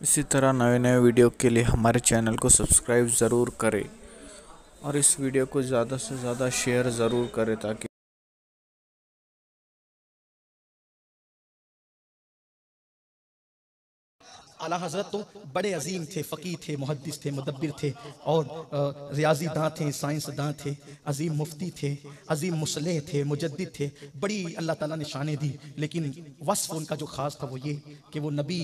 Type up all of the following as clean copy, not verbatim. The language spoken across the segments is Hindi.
इसी तरह नए नए वीडियो के लिए हमारे चैनल को सब्सक्राइब ज़रूर करें और इस वीडियो को ज़्यादा से ज़्यादा शेयर ज़रूर करें ताकि आला हज़रत तो बड़े अजीम थे, फ़कीह थे, मुहद्दिस थे, मुदब्बिर थे और रियाजी दाँ थे, साइंस दाँ थे, अजीम मुफ्ती थे, अजीम मुसल्लह थे, मुजद्दिद थे। बड़ी अल्लाह ताला ने शानें दी, लेकिन वस्फ़ उनका जो ख़ास था वो ये कि वो नबी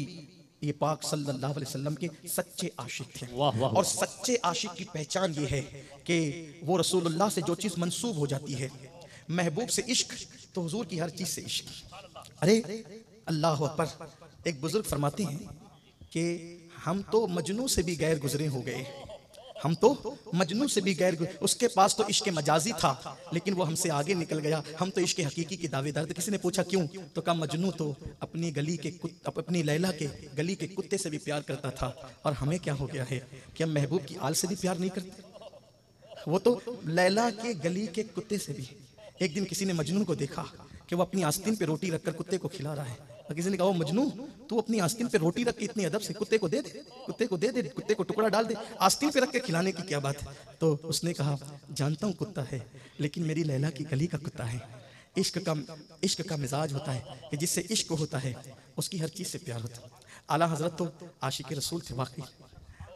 ये पाक सल्लल्लाहु अलैहि वसल्लम के सच्चे आशिक थे। और सच्चे आशिक की पहचान ये है कि वो रसूलुल्लाह से जो चीज़ मंसूब हो जाती है, महबूब से इश्क, तो हुजूर की हर चीज़ से इश्क। अरे अल्लाह अकबर। एक बुजुर्ग फरमाते हैं कि हम तो मजनू से भी गैर गुजरे हो गए। हम तो मजनू से भी उसके पास तो इश्क मजाजी था, लेकिन वो हमसे आगे निकल गया। हम तो इश्क हकीकी की दावेदार थे। किसी ने पूछा क्यों, तो कहा मजनू तो अपनी गली के अपनी लैला के गली के कुत्ते से भी प्यार करता था, और हमें क्या हो गया है कि हम महबूब की आल से भी प्यार नहीं करते। वो तो लैला के गली के कुत्ते से भी। एक दिन किसी ने मजनू को देखा कि वो अपनी आस्तीन पे रोटी रखकर कुत्ते को खिला रहा है, और किसी ने कहा, वो मजनू तू अपनी आस्तीन पे रोटी रख के इतनी अदब से कुत्ते को दे दे, कुत्ते को दे दे, कुत्ते को टुकड़ा डाल दे, आस्तीन पे रख के खिलाने की क्या बात है। तो उसने कहा, जानता हूँ कुत्ता है, लेकिन मेरी लैला की गली का कुत्ता है। इश्क का मिजाज होता है कि जिससे इश्क होता है उसकी हर चीज से प्यार होता है। आला हजरत तो आशिक रसूल थे वाकई।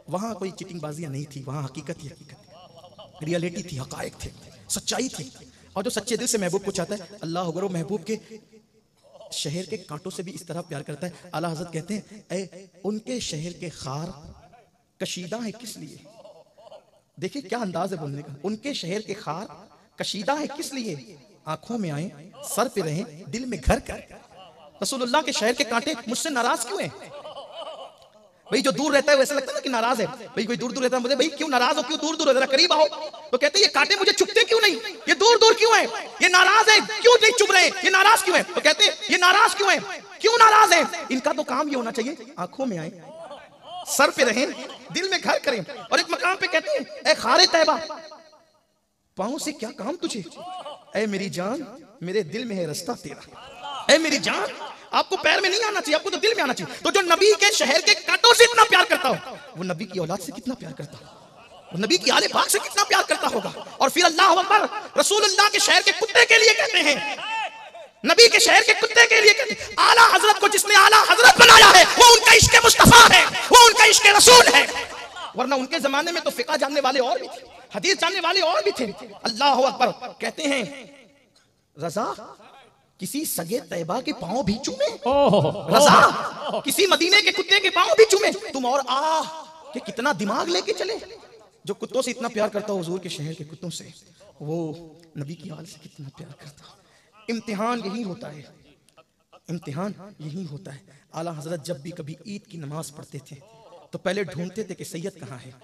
वहाँ कोई चिटिंगबाजियां नहीं थी, वहाँ हकीकत ही हकीकत, रियलिटी थी, हकायक थे, सच्चाई थी। और जो सच्चे दिल से महबूब को चाहता है, अल्लाह अगर वो महबूब के शहर के कांटों से भी इस तरह प्यार करता है। आला हजरत कहते हैं, ए उनके शहर के खार कशीदा है किस लिए। देखिए क्या अंदाज है बोलने का। उनके शहर के खार कशीदा है किस लिए, आंखों में आए, सर पे रहे, दिल में घर कर। रसूलुल्लाह के शहर के कांटे मुझसे नाराज क्यों हैं? भाई जो दूर रहता है वैसे लगता है ना कि नाराज है। भाई कोई दूर दूर रहता है, मुझे भाई क्यों नाराज हो, क्यों दूर दूर हो, जरा करीब आओ। तो कहते हैं ये कांटे मुझे चुभते क्यों नहीं, ये दूर दूर क्यों है, ये नाराज है क्यों नहीं चुभ रहे, ये नाराज क्यों है। तो कहते हैं ये नाराज क्यों है, क्यों नाराज है। इनका तो काम ये होना चाहिए, आंखों में आए, सर पे रहें, दिल में घर करें। और एक मकाम पे कहते हैं, ए खारे तैबा, पाँव से क्या काम तुझे, ए मेरी जान, मेरे दिल में है रास्ता तेरा। ए मेरी जान, आपको पैर में नहीं आना चाहिए, आपको तो दिल में आना चाहिए। तो जो नबी के शहर के कांटों से इतना प्यार करता हो, वो नबी की औलाद से कितना प्यार करता हो, वो नबी की आले पाक से कितना प्यार करता होगा। और फिर अल्लाह अकबर, रसूलुल्लाह के शहर के कुत्ते के लिए कहते हैं, नबी के शहर के कुत्ते के लिए कहते हैं, आला हजरत को जिसने आला हजरत बनाया है वो उनका इश्क मुस्तफा है, वो उनका इश्क रसूल है। वरना उनके जमाने में तो फिका जानने वाले और भी थे, हदीस जानने वाले और भी थे। अल्लाह अकबर। कहते हैं, रजा किसी सगे तैयबा के पांव भी चूमे, रजा किसी मदीने के कुत्ते के पांव भी चूमे, तुम और कि कितना दिमाग लेके चले। जो कुत्तों से इतना प्यार करता हो, हुजूर के शहर के कुत्तों से, वो नबी की आल से कितना प्यार करता। इम्तिहान यही होता है, इम्तिहान यही होता है। आला हजरत जब भी कभी ईद की नमाज पढ़ते थे तो पहले ढूंढते थे कि सैयद कहाँ है।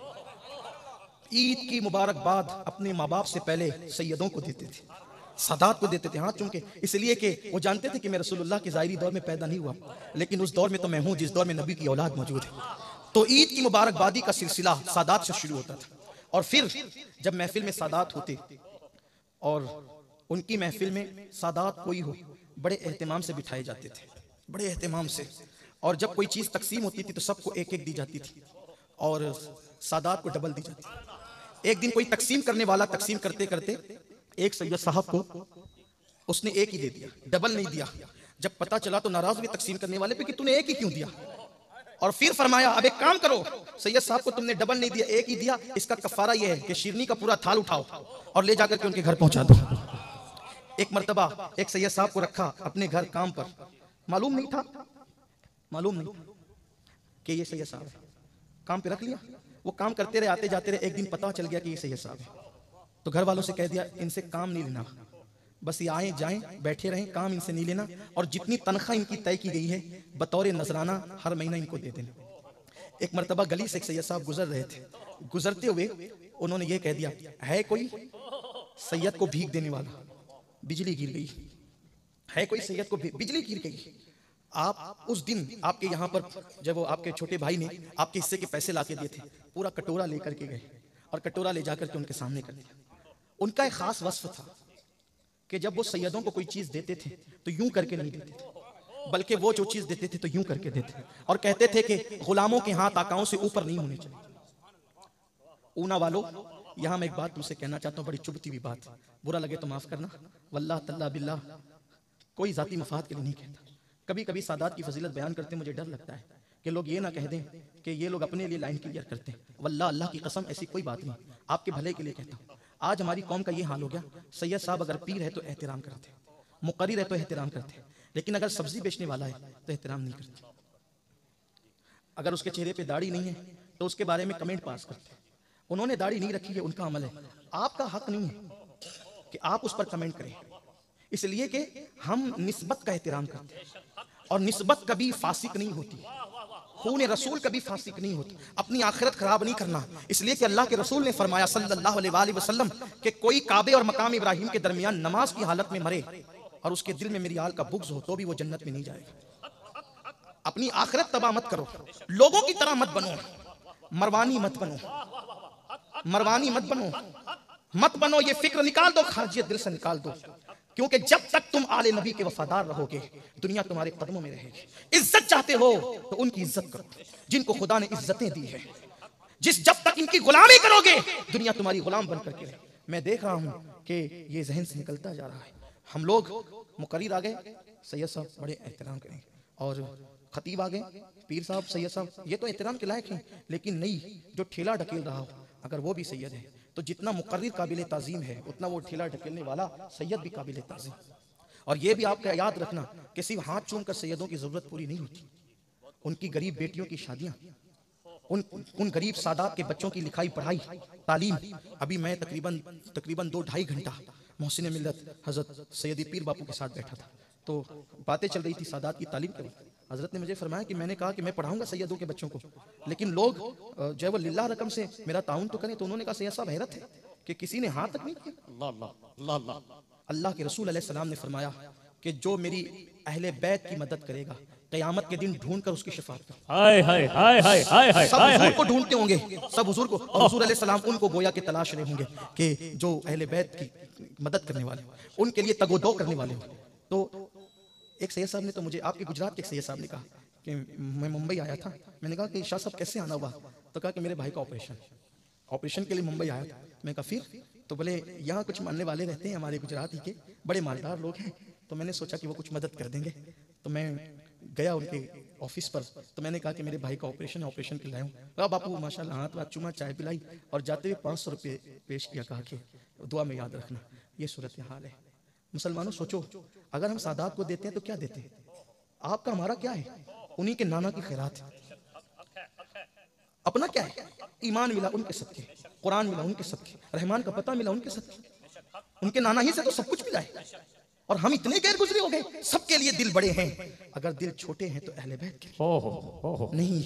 ईद की मुबारकबाद अपने माँ बाप से पहले सैयदों को देते थे, सादात को देते थे हाथ चूम के, इसलिए कि वो जानते थे कि मैं रसूलुल्लाह के ज़ाहिरी दौर में पैदा नहीं हुआ, लेकिन उस दौर में तो मैं हूँ जिस दौर में नबी की औलाद मौजूद है। तो ईद की मुबारकबादी का सिलसिला सादात से शुरू होता था। और फिर जब महफिल में सादात होते और उनकी महफिल में सादात कोई हो, बड़े एहतमाम से बिठाए जाते थे, बड़े एहतमाम से। और जब कोई चीज़ तकसीम होती थी तो सबको एक एक दी जाती थी और सादात को डबल दी जाती थी। एक दिन कोई तकसीम करने वाला तकसीम करते करते एक सैयद साहब को उसने एक ही दे दिया, डबल नहीं दिया। जब पता चला तो नाराज हुए तकसीम करने वाले पे कि तूने एक ही क्यों दिया। और फिर फरमाया, अब एक काम करो, सैयद साहब को तुमने डबल नहीं दिया, एक ही दिया, इसका कफारा यह है कि शिरनी का पूरा थाल उठाओ और ले जाकर के उनके घर पहुंचा दो। एक मर्तबा एक सैयद साहब को रखा अपने घर काम पर, मालूम नहीं था कि ये सैयद साहब है, काम पे रख लिया। वो काम करते रहे, आते जाते रहे, एक दिन पता चल गया कि ये सैयद साहब है। तो घर वालों से कह दिया, इनसे काम नहीं लेना, बस ये आए जाएं बैठे रहें, काम इनसे नहीं लेना, और जितनी तनख्वाह इनकी तय की गई है बतौर नजराना हर महीना इनको दे देना। एक मर्तबा गली से एक सैयद साहब गुजर रहे थे, गुजरते हुए उन्होंने ये कह दिया, है कोई सैयद को भीख देने वाला। बिजली गिर गई, है कोई सैयद को बिजली गिर गई। आप उस दिन आपके यहाँ पर जब वो आपके छोटे भाई ने आपके हिस्से के पैसे ला के दिए थे, पूरा कटोरा लेकर के गए और कटोरा ले जाकर के उनके सामने कर दिया। उनका एक खास वस्फ था कि जब वो सैयदों को कोई चीज देते थे तो यूं करके नहीं देते थे, बल्कि वो जो चीज देते थे तो यूं करके देते और कहते थे कि गुलामों के हाथ आकाओं से ऊपर नहीं होने चाहिए। ऊना वालों, यहां मैं एक बात तुमसे कहना चाहता हूं, बड़ी चुभती हुई बात, बुरा लगे तो माफ करना। वल्लाह तल्ला बिल्लाह कोई जाती मफाद के लिए नहीं कहता। कभी कभी सादात की फजीलत बयान करते मुझे डर लगता है कि लोग ये ना कह दें कि ये लोग अपने लिए लाइन क्लियर करते हैं। वल्लाह अल्लाह की कसम ऐसी कोई बात नहीं, आपके भले के लिए कहता हूँ। आज हमारी कौम का ये हाल हो गया, सैयद साहब अगर पीर है तो एहतराम करते, मुकर्रिर है तो एहतराम करते, लेकिन अगर सब्जी बेचने वाला है तो एहतराम नहीं करते। अगर उसके चेहरे पे दाढ़ी नहीं है तो उसके बारे में कमेंट पास करते। उन्होंने दाढ़ी नहीं रखी है, उनका अमल है, आपका हक नहीं है कि आप उस पर कमेंट करें, इसलिए कि हम निस्बत का एहतराम करते हैं और निस्बत कभी फासिक नहीं होती, खून रसूल कभी फासिक नहीं होती। अपनी आखिरत खराब नहीं करना, इसलिए कि अल्लाह के रसूल ने फरमाया सल्लल्लाहु अलैहि वसल्लम कि कोई काबे और मकाम इब्राहिम के दरमियान नमाज की हालत में मरे और उसके दिल में मेरी आल का बुग़्ज़ हो तो भी वो जन्नत में नहीं जाएगा। अपनी आखिरत तबाह मत करो, लोगों की तरह मत बनो, मरवानी मत बनो, मरवानी मत बनो, मत बनो। ये फिक्र निकाल दो, खारजियत दिल से निकाल दो, क्योंकि जब तक तुम आले नबी के वफादार रहोगे दुनिया तुम्हारे कदमों में रहेगी। इज्जत चाहते हो तो उनकी इज्जत करो जिनको खुदा ने इज्जतें दी है। जब तक इनकी गुलामी करोगे दुनिया तुम्हारी गुलाम बन करके रहे। मैं देख रहा हूं कि ये जहन से निकलता जा रहा है। हम लोग मुकर्रिर आ गए, सैयद साहब बड़े एहतराम करें, और खतीब आ गए, पीर साहब, सैयद साहब, ये तो एहतराम के लायक हैं, लेकिन नहीं, जो ठेला ढकेल रहा हो अगर वो भी सैयद है तो जितना मुकर्रिर काबिल ताज़ीम है उतना वो ठेला ढकेलने वाला सैयद भी काबिल ताज़ीम। और ये भी आपका याद रखना कि सिर्फ हाथ चूम कर सैयदों की ज़रूरत पूरी नहीं होती, उनकी गरीब बेटियों की शादियाँ, उन गरीब सादात के बच्चों की लिखाई पढ़ाई तालीम। अभी मैं तकरीबन 2-2.5 घंटा मोहसिन मिल्लत हज़रत सैयदी पीर बापू के साथ बैठा था, तो बातें चल रही थी सादात की तालीम करी। हज़रत ने मुझे फरमाया कि मैंने कहा कि मैं पढ़ाऊंगा सैयदों के बच्चों को, लेकिन लोग जो है वो लिल्लाह रकम से मेरा ताउन तो करें। तो उन्होंने कहा सैयद साहब हैरत है कि किसी ने हाथ तक नहीं किया। अल्लाह के रसूल अलैहिस्सलाम ने फरमाया कि जो मेरी अहले बैत की मदद करेगा क़यामत के दिन ढूंढ कर उसकी शफाअत कर। हाय हाय हाय हाय हाय हाय, सब हुजूर को ढूंढते होंगे, सब हुजूर को, और हुजूर अलैहिस्सलाम उनको गोया के तलाश रहे होंगे कि जो अहले बैत की मदद करने वाले, उनके लिए तगोदो करने वाले होंगे। तो एक सैयद साहब ने तो मुझे, आपके गुजरात के एक सैयद साहब ने कहा कि मैं मुंबई आया था, मैंने कहा कि शाह साहब कैसे आना हुआ, तो कहा कि मेरे भाई का ऑपरेशन के लिए मुंबई आया था। मैं कहा फिर, तो बोले यहाँ कुछ मानने वाले रहते हैं हमारे गुजरात ही के, बड़े मालदार लोग हैं, तो मैंने सोचा कि वो कुछ मदद कर देंगे। तो मैं गया उनके ऑफिस पर, तो मैंने कहा कि मेरे भाई का ऑपरेशन है, ऑपरेशन के लाया हूँ। कहा बापू माशाल्लाह, हाथ वाथ चूमा, चाय पिलाई, और जाते हुए 500 रुपये पेश किया, कहा कि दुआ में याद रखना। ये सूरत हाल है। मुसलमानों सोचो, अगर हम सादात को देते हैं तो क्या देते हैं? आपका हमारा क्या है? उन्हीं के नाना की खैरात है। अपना क्या है? ईमान मिला उनके सदके, कुरान मिला उनके सदके, रहमान का पता मिला उनके सदके, उनके नाना ही से तो सब कुछ मिला है। और हम इतने गैर गुजरे हो गए, सबके लिए दिल बड़े हैं, अगर दिल छोटे हैं तो अहले बैत के नहीं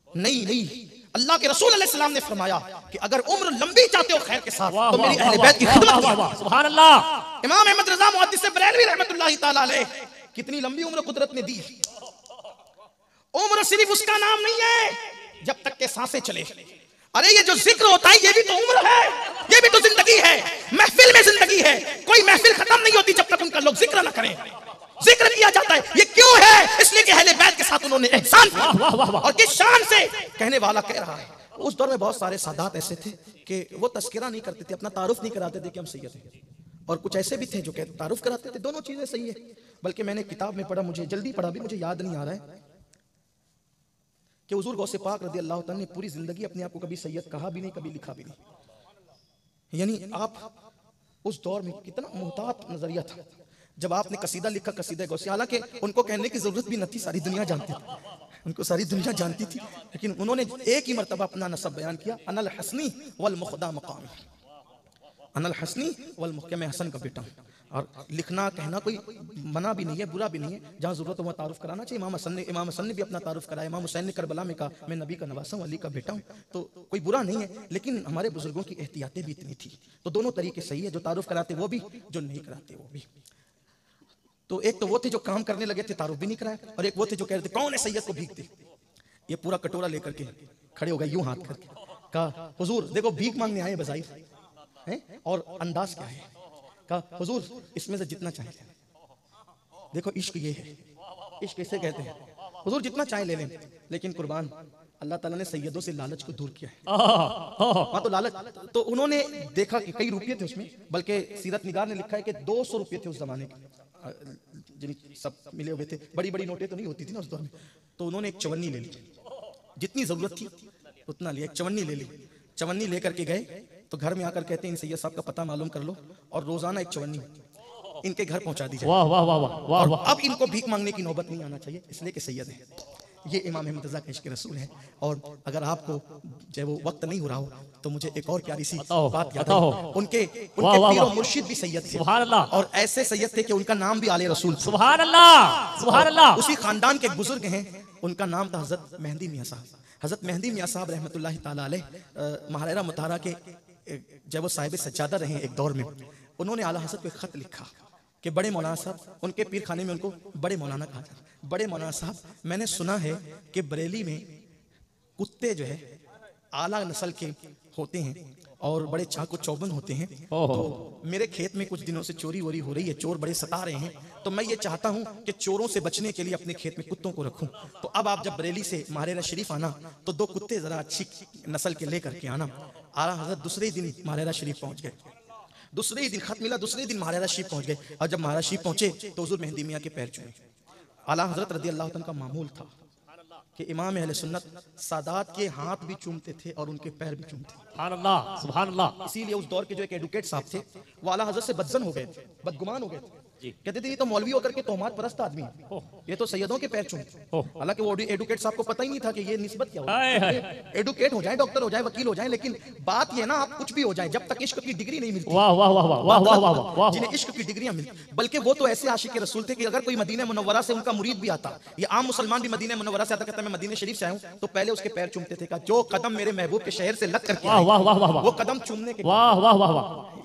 नहीं नहीं। अल्लाह के रसूल अलैहिस्सलाम ने फरमाया कि अगर उम्र लंबी चाहते हो खैर के साथ तो मेरी अहले बैत की खिदमत कीजिए। सुभान अल्लाह। इमाम अहमद रज़ा मुहद्दिस बरेलवी रहमतुल्लाहि तआला अलैह, कितनी लंबी उम्र कुदरत ने दी। उम्र सिर्फ उसका नाम नहीं है जब तक के सांसें चले। अरे ये जो जिक्र होता है ये भी तो उम्र है, ये भी तो जिंदगी है, महफिल में जिंदगी है। कोई महफिल खत्म नहीं होती जब तक उनका लोग जिक्र ना करें। जिक्र किया जाता है, ये क्यों है? इसलिए कि अहले बैत के साथ उन्होंने एहसान किया। और किस शान से कहने वाला कह रहा है। उस दौर में बहुत सारे सादात ऐसे थे कि वो तस्करा नहीं करते थे, अपना तारुफ नहीं कराते थे कि हम सैयद हैं, और कुछ ऐसे भी थे जो कहते तारुफ कराते थे। दोनों चीजें सही है। बल्कि मैंने किताब में पढ़ा, मुझे जल्दी पढ़ा भी, मुझे याद नहीं आ रहा है, कि हुजूर गौसे पाक रज़ी अल्लाह तआला ने पूरी जिंदगी अपने आप को कभी सैयद कहा भी नहीं, कभी लिखा भी नहीं। यानी आप उस दौर में कितना मोहतात नजरिया था। जब आपने कसीदा लिखा, कसीदा गौसे, हालांकि उनको कहने की जरूरत भी न थी, सारी दुनिया जानती थी, उनको सारी दुनिया जानती थी, लेकिन उन्होंने एक ही मरतबा अपना नसब बयान किया, अनल हसनी वल मुखदा मकाम, अनल हसनी वल मुखदा, मैं हसन का बेटा हूँ। और लिखना कहना कोई मना भी नहीं है, बुरा भी नहीं है, जहाँ जरूरत हो वहाँ तारुफ कराना चाहिए। इमाम हसन ने भी अपना तारुफ कराया, इमाम हुसैन ने करबला में कहा मैं नबी का नवासा हूँ, अली का बेटा हूँ, तो कोई बुरा नहीं है। लेकिन हमारे बुजुर्गों की एहतियातें भी इतनी थी, तो दोनों तरीके सही है, जो तारुफ कराते वो भी, जो नहीं कराते वो भी। तो एक तो वो थे जो काम करने लगे थे, तारुफ भी नहीं कराया, और एक वो थे जो कह रहे थे कौन है सैयद को भीख दे। ये पूरा कटोरा लेकर के खड़े हो गए यूं हाथ करके, कहा हुजूर देखो भीख मांगने आए बजाइर हैं, और अंदाज क्या है, कहा हुजूर इसमें से जितना चाहिए, देखो इश्क ये है, इश्क कैसे कहते हैं? हुजूर जितना चाहे ले लें, लेकिन कुर्बान अल्लाह ताला ने सैयदों से लालच को दूर किया है। हाँ तो लालच, तो उन्होंने देखा कि कई रुपये थे उसमें, बल्कि सीरत निगार ने लिखा है कि 200 रुपये थे उस जमाने के, सब मिले हुए थे, बड़ी बड़ी नोटें तो नहीं होती थी ना उस दौर में। तो उन्होंने एक चवन्नी ले ली, जितनी जरूरत थी उतना लिया, एक चवन्नी ले ली। चवन्नी लेकर के गए तो घर में आकर कहते हैं इन सैयद साहब का पता मालूम कर लो और रोजाना एक चवन्नी इनके घर पहुंचा दी जाए। वाह वाह वाह वाह वाह। अब इनको भीख मांगने की नौबत नहीं आना चाहिए, इसलिए कि सैयद है, ये इमाम अहमद रज़ा का इश्क़ रसूल है। और अगर आपको जब वो वक्त नहीं हो रहा हो तो मुझे एक और प्यारी सी बात याद है। उनके पीर और मुर्शिद भी सैयद थे, सुभान अल्लाह, और ऐसे सैयद थे कि उनका नाम भी आले रसूल, सुभान अल्लाह सुभान अल्लाह। उसी खानदान के एक बुजुर्ग हैं, उनका नाम था हजरत मेहंदी मियां साहब। हजरत मेहंदी मियां साहब रहमतुल्लाहि ताला अलैह महारारा मुताहरा के जब वो साहिब सज्जादा रहे एक दौर में, उन्होंने आला हज़रत को एक खत लिखा कि बड़े मौलाना साहब, उनके पीर खाने में उनको बड़े मौलाना कहा जाता है, बड़े मौलाना साहब, मैंने सुना है कि बरेली में कुत्ते जो है आला नस्ल के होते हैं और बड़े चाकू चौबंद होते हैं। तो मेरे खेत में कुछ दिनों से चोरी वोरी हो रही है, चोर बड़े सता रहे हैं, तो मैं ये चाहता हूं कि चोरों से बचने के लिए अपने खेत में कुत्तों को रखूं। तो अब आप जब बरेली से महारारा शरीफ आना तो 2 कुत्ते जरा अच्छी नस्ल के लेकर के आना। आला हज़रत दूसरे दिन महारारा शरीफ पहुंच गए, दूसरे ही दिन खत मिला, दूसरे दिन महारारा शरीफ पहुंच गए। और जब महारारा शरीफ पहुंचे तो हुजूर मेहंदी मियां के पैर छुए। आला हज़रत रज़ी अल्लाह तआला का मामूल था कि इमाम अहले सुन्नत सादात के हाथ भी चूमते थे और उनके पैर भी चूमते थे, सुभान अल्लाह सुभान अल्लाह। इसीलिए उस दौर के जो एक एडुकेट साहब थे वो आला हज़रत से बदजन हो गए, बदगुमान हो गए, कहते थे ये तो मौलवी होकर के तोहमात परस्त आदमी है, ये तो सैयदों के पैर चूमते। हालांकि वो एडुकेट साहब को पता ही नहीं था कि ये निस्बत क्या होती है। एडुकेट हो जाए, डॉक्टर हो जाए, वकील हो जाए, लेकिन बात ये ना आप कुछ भी हो जाए, जब तक इश्क की डिग्री नहीं मिलती। वाह वाह वाह वाह वाह वाह वाह। जिन्हें इश्क की डिग्रियां मिलती, बल्कि वो तो ऐसे आशिक रसूल थे कि अगर कोई मदीना मुनव्वरा से उनका मुरीद भी आता, ये आम मुसलमान भी मदीना मुनव्वरा से आता, कहता मैं मदीना शरीफ से आया हूं, तो पहले उसके पैर चूमते थे, कहा जो कदम मेरे महबूब के शहर से लग करके वो कदम चूमने के, वाह वाह वाह वाह,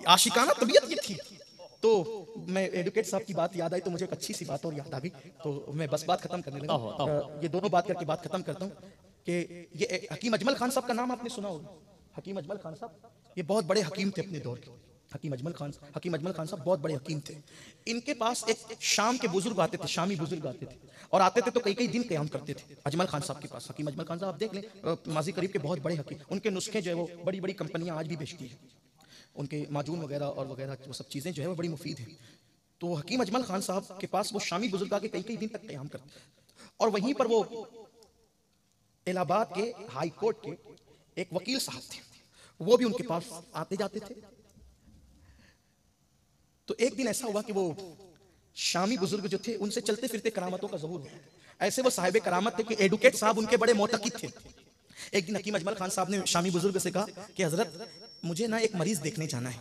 आशिकाना तबीयत ये थी। तो मैं एडुकेट साहब की बात याद आई तो मुझे एक अच्छी सी बात और याद आ गई, तो मैं बस बात खत्म करने लगा। ये दोनों बात करके बात खत्म करता हूँ कि ये हकीम अजमल खान साहब का नाम आपने सुना होगा। हकीम अजमल खान साहब ये बहुत बड़े हकीम थे अपने दौर के। हकीम अजमल खान साहब बहुत बड़े हकीम थे। इनके पास एक शाम के बुजुर्ग आते थे, शामी बुजुर्ग आते थे, और आते थे तो कई कई दिन क़याम करते थे अजमल खान साहब के पास। हकीम अजमल खान साहब आप देख लें, माजी करीब के बहुत बड़े हकीम, उनके नुस्खे जो है वो बड़ी बड़ी कंपनियां आज भी बेचती है, उनके माजून वगैरह और वगैरह वो सब चीज़ें जो है वो बड़ी मुफीद हैं। तो हकीम अजमल खान साहब के पास वो शामी बुजुर्ग आके कई कई दिन तक क़याम करते, और वहीं पर वो इलाहाबाद के हाई कोर्ट के एक वकील साहब थे, वो भी उनके पास आते जाते थे। तो एक दिन ऐसा हुआ कि वो शामी बुजुर्ग जो थे उनसे चलते फिरते करामतों का ज़हूर हुआ। ऐसे वो साहिब करामत थे कि एडुकेट साहब उनके बड़े मोतक़िद थे। एक दिन हकीम अजमल खान साहब ने शामी बुजुर्ग से कहा कि हजरत मुझे ना एक मरीज देखने जाना है,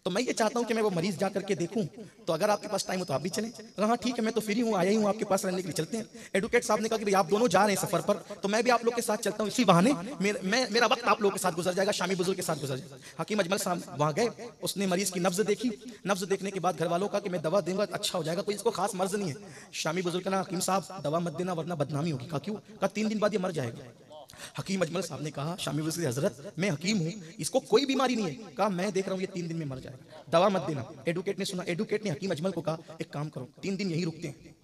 तो मैं ये चाहता हूं कि मैं वो मरीज जा करके देखूं, तो अगर आपके पास टाइम हो तो आप भी चलें। हाँ ठीक है, मैं तो फ्री हूं, आया ही हूं आपके पास रहने के लिए, चलते हैं। एडुकेट साहब ने कहा कि भाई आप दोनों जा रहे हैं सफर पर, तो मैं भी आप लोग के साथ चलता हूं, इसी बहाने मेरा वक्त आप लोग के साथ गुजर जाएगा, शामी बुजुर्ग के साथ गुजर जाएगा। हकीम अजमल साहब वहां गए, उसने मरीज की नब्ज देखी, नब्ज देखने के बाद घर वालों का कि मैं दवा दूंगा अच्छा हो जाएगा, कोई इसको खास मर्ज नहीं है। शामी बुजुर्ग का हकीम साहब दवा मत देना वरना बदनामी होगी। कहा क्यों? कहा 3 दिन बाद ये मर जाएगा। हकीम अजमल साहब ने कहा शामी बुजुर्ग हजरत मैं हकीम हूँ, इसको कोई बीमारी नहीं है। कहा मैं देख रहा हूँ ये 3 दिन में मर जाएगा, दवा मत देना। एडुकेट ने सुना, एडुकेट ने हकीम अजमल को कहा एक काम करो 3 दिन यही रुकते हैं,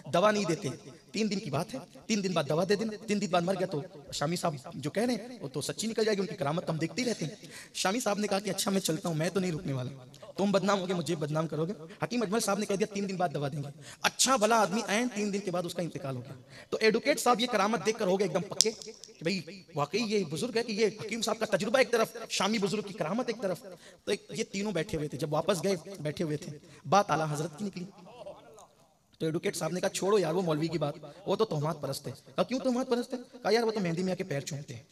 दवा नहीं देते, 3 दिन की बात है, 3 दिन बाद दवा दे देना, 3 दिन बाद मर गया तो शामी साहब जो कह रहे हैं वो तो सच्ची निकल जाएगी, उनकी करामत तो हम देखते ही रहते हैं। शामी साहब ने कहा कि अच्छा मैं चलता हूँ, मैं तो नहीं रुकने वाला, तुम बदनाम होगे मुझे बदनाम करोगे। हकीम अजमल साहब ने कह दिया 3 दिन बाद दवा देंगे। अच्छा भला आदमी ऐन 3 दिन के बाद उसका इंतकाल हो गया। तो एडुकेट साहब ये करामत देखकर हो गए एकदम पक्के कि भाई वाकई ये बुजुर्ग है, कि ये हकीम साहब का तजुर्बा एक तरफ, शामी बुजुर्ग की करामत एक तरफ। तो ये तीनों बैठे हुए थे, जब वापस गए बैठे हुए थे, बात आला हजरत की निकली। तो एडुकेट साहब ने कहा छोड़ो यार वो मौलवी की बात, वो तो तोहमात परस्त है। कहा क्यों तोहमात परस्त है? कहा यार वो तो मेहंदी मियां के पैर छूते हैं,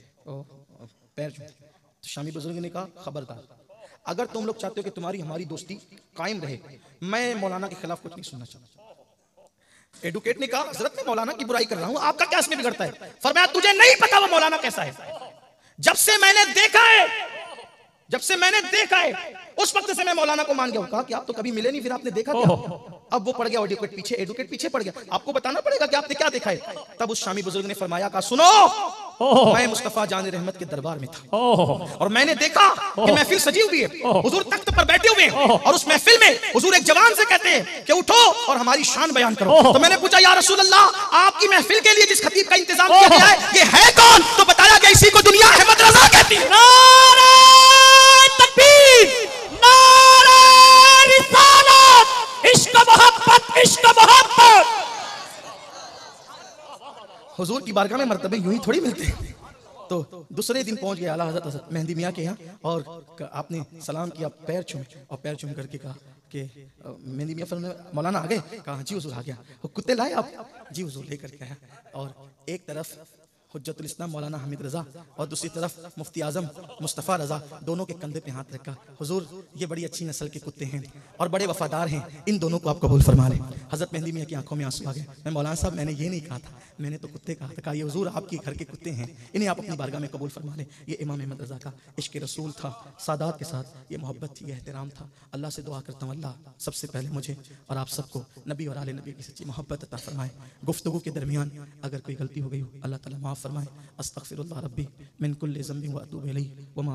पैर छूते। तो शामी बुजुर्ग ने कहा खबरदार, अगर तुम लोग चाहते हो कि तुम्हारी हमारी दोस्ती कायम रहे, मैं मौलाना के खिलाफ कुछ नहीं सुनना चाहता। एडुकेट ने कहा हजरत मैं मौलाना की बुराई कर रहा हूं, आपका क्या इसमें बिगड़ता है? फरमाया तुझे नहीं पता वो मौलाना कैसा है, जब से मैंने देखा है उस वक्त से मैं मौलाना को मान गया हूं। कहा कि आप तो कभी मिले नहीं, फिर आपने देखा क्या? अब वो पड़ गया एडुकेट पीछे पड़ गया, आपको बताना पड़ेगा कि आपने क्या देखा है। तब उस शामी बुजुर्ग ने फरमाया, कहा सुनो मैं मुस्तफा जान रहमत के दरबार में था और मैंने देखा कि महफिल सजी हुई है, हुजूर तख्त पर बैठे हुए हैं और उस महफिल में हुजूर एक जवान से कहते हैं कि उठो और हमारी शान बयान करो। तो मैंने पूछा, या रसूल अल्लाह, आपकी महफिल के लिए जिस खतीब का इंतजाम किया गया है ये है कौन? तो बताया कि इसी को दुनिया अहमद रजा कहती है। नारे तकबीर, नारे रिसालत, इश्क मोहब्बत, इश्क मोहब्बत। हुजूर की बारगाह में मर्तबे यूं ही थोड़ी मिलते हैं। तो दूसरे दिन पहुंच गए आला हज़रत मेहंदी मियाँ के यहाँ और आपने सलाम किया, पैर छूमे और पैर छूम करके कहा कि मेहंदी मियाँ फरमाने मौलाना आ गए? कहा जी हुजूर आ गया। वो कुत्ते लाए आप? जी हुजूर लेकर के आया। और एक तरफ हुज्जतुल इस्लाम मौलाना हामिद रजा और दूसरी तरफ मुफ्ती आजम मुस्तफ़ा रजा, दोनों के कंधे पे हाथ रखा। हुजूर ये बड़ी अच्छी नस्ल के कुत्ते हैं और बड़े वफादार हैं, इन दोनों को आप कबूल फरमा लें। हज़रत मेहंदी मियाँ की आंखों में आंसू आ गए। मैं मौलाना साहब, मैंने ये नहीं कहा था, मैंने तो कुत्ते कहा था। कहा ये हुजूर आपके घर के कुत्ते हैं, इन्हें आप अपनी बारगाह में कबूल फरमा लें। ये इमाम अहमद रजा का इश्क रसूल था, सादात के साथ ये मोहब्बत थी, ये एहतराम था। अल्लाह से दुआ करता हूँ अल्लाह सबसे पहले मुझे और आप सबको नबी और आले नबी की सच्ची मोहब्बत अता फरमाए। गुफ्तगू के दरमियान अगर कोई गलती हो गई हो अल्लाह ताला माफ़ फरमाए। अस्तगफिरुल्लाह रब्बी मिन कुल्लि ज़ंबिन व अतूबु इलैहि व मा